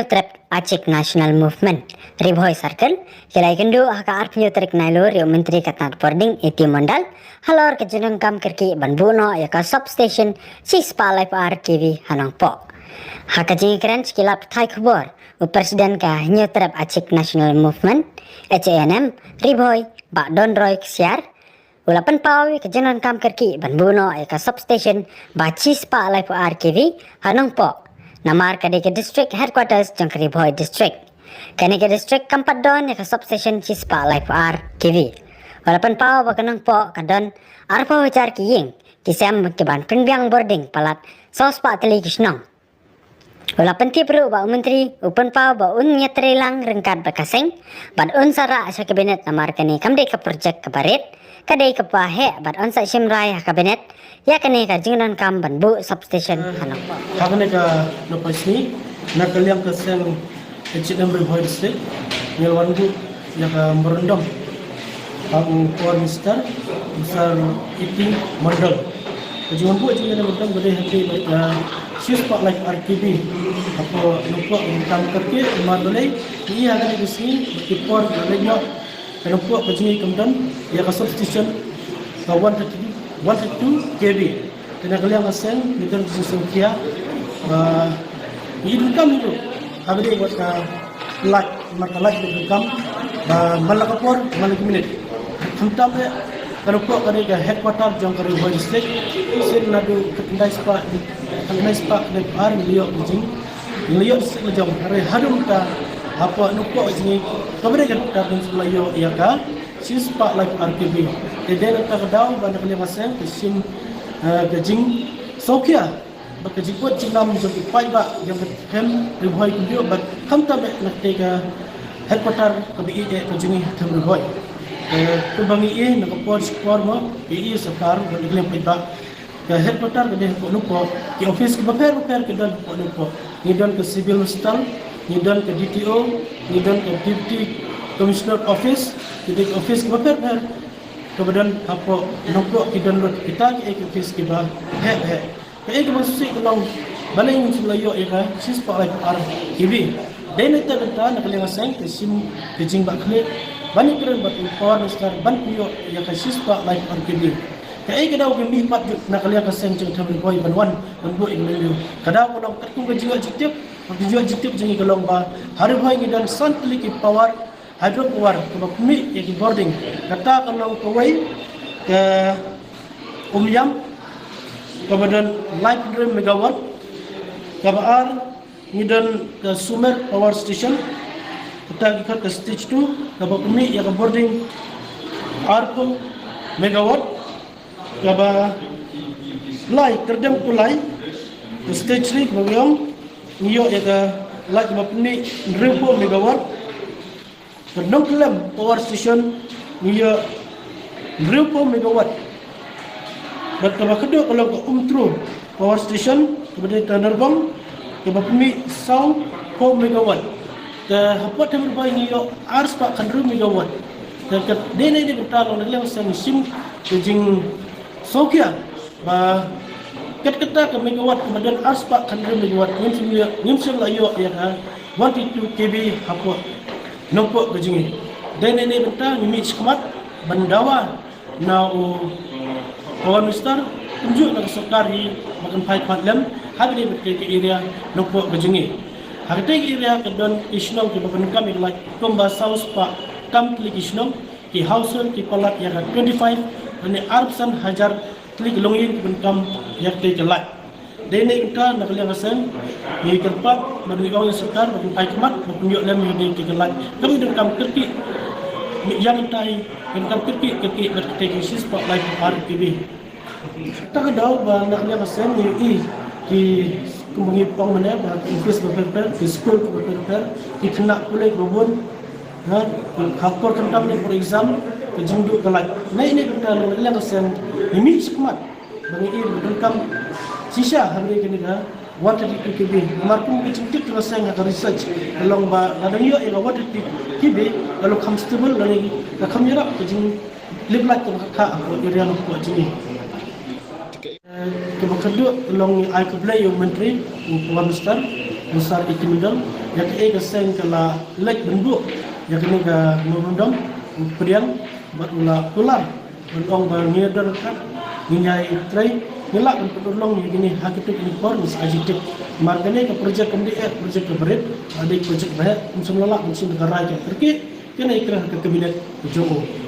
Trap Acik National Movement Ribhoi Circle Kilai kendu haka arp Trek Nailo Rio Menteri Katnar Boarding Iti Mondal Halor kejunung kam kerki banbuno yaka substation Cispa Life RKV Hanangpo Haka ji keren skilap Thai Khbor Presiden ka New Trap Acik National Movement HANM Ribhoi Bak Don Roy Ksiar Ulapan pawi kejunung kam kerki banbuno yaka substation Ba Cispa Life RKV Hanangpo Namar kade ke district headquarters jang Ribhoi district. Kane ke district kampat don ya ke substation Cispa Life R KV. Walaupun pau bakanang po kadon arpa wicar ki ying kisam ke ban penbiang boarding palat sospa teli kisnong. Walaupun ti perlu ba menteri upun pau ba un nyatre lang rengkat bakaseng bad un sara sa kabinet namar kane kamde ke project ke barit kadai ke pahe bad on sa simrai kabinet ya kane ka jingnan kam banbu substation hanang po. Hakane ka napasni nakaliang ka seng HM Ribhoi district nyelwandu ya ka merendam ang Puan Minister besar iti Mandal. Kajian bu jingna merendam gede hati Cispa Life RKV apa numpuk kam kerke madolai iya hakane bisni kipor lalenya numpuk kajingi kamdan ya ka substation 132 KB. Kena kalian asal kita sesungkia ini kam itu. Habis buat like mata like itu kam malakapor malak minit. Hentam ya kalau kau kerja headquarter jang kerja Ribhoi district sen nadu kendai spa di ar liok jing liok sejam hari harum ta apa nuko jing kabere kan selayo ya ka Cispa Life RKV. Jadi nak kedau banyak kalian asal kesim gajing sokia baka jikot jinam jogi pai ba yang hem Ribhoi kudio but kam tabe nak tega headquarter kabi e kajingi tham Ribhoi to bangi e nak por skor mo e sarkar gadile pai ba ka headquarter gade ko nuko ki office ki baper ke dan ko nuko ni dan ke civil hospital ni dan ke DTO ni dan ke deputy commissioner office jadi office ki baper kemudian apa numpuk kita download kita ke office kita he ke masuk ke balai sulayo ya Cispa Life RKV dan itu kita nak lihat sang ke sim kejing bakle banyak keren batu power star ban puyo ya Cispa Life RKV ke kita ugi mipat nak lihat sang jeng tham Ribhoi banwan banbu ingin kada ko nak tung jiwa jitip jengi kelong ba Ribhoi dan santli ki power hydro power kebakmi ya boarding kata kalau kawai ke umyam kemudian light 100 megawatt kabar ngidan ke Sumer power station kita ikat ke stage 2 kebakmi ya ke boarding 40 megawatt kabar light terdem kulai ke stage 3 kemudian niyo ya ke light kebakmi 1000 megawatt Nongklem power station niya 1000 megawatt. Dan kedua kalau ke Umtru power station kemudian Tanerbang kebapmi 4 megawatt. Ke hapat Ribhoi niya ars pak 100 megawatt. Dan ke dene ni bertalang dalam sim jing sokia ba ket-keta ke megawatt kemudian ars pak 100 megawatt ngimsim layo ya 122 kb hapat numpuk kejingi dan ini bentang image kemat bandawa nau Puan Minister tunjuk nak sekari makan pai padlam hari ini berke area numpuk kejingi hari ini area kedon isnong ki bakan kami like komba saus pa kam klik isnong ki household ki palat yang 25 dan arsan hajar klik longin benkam yang kelak Dene kita nak lihat asal ni tempat bagi orang yang sekitar bagi pai kemat bagi yuk lem yang dikelak kami dengan kerti yang tai dengan kerti berkaitan Cispa Life RKV kita kedau nak lihat asal ni di kemudian pang mana bagi office berper di school berper di kena pulai robon hakor kentam ni for exam kejunduk kelak nah ini kita nak lihat asal ini sekemat bagi dengan sisa hari ini dah water TPKB. Markum kecil tu rasa yang ada research. Kalau ada ni yang water TPKB, kalau constable lagi, kalau kamera kecil lebih lagi tak apa area nak buat ini. Kedua, kalau I kebelah yang menteri Puan Minister besar ikimidam yang ke seng kala lek bendu yang kini ke memudam periang buat ular ong ngedor kan nginyai tray ngelak untuk tolong yang kini hakikat impor mis ajitik margane ke projek MDF projek ke berit ada projek banyak unsur lalak unsur negara ke terkait kena ikrah ke kabinet Jokowi.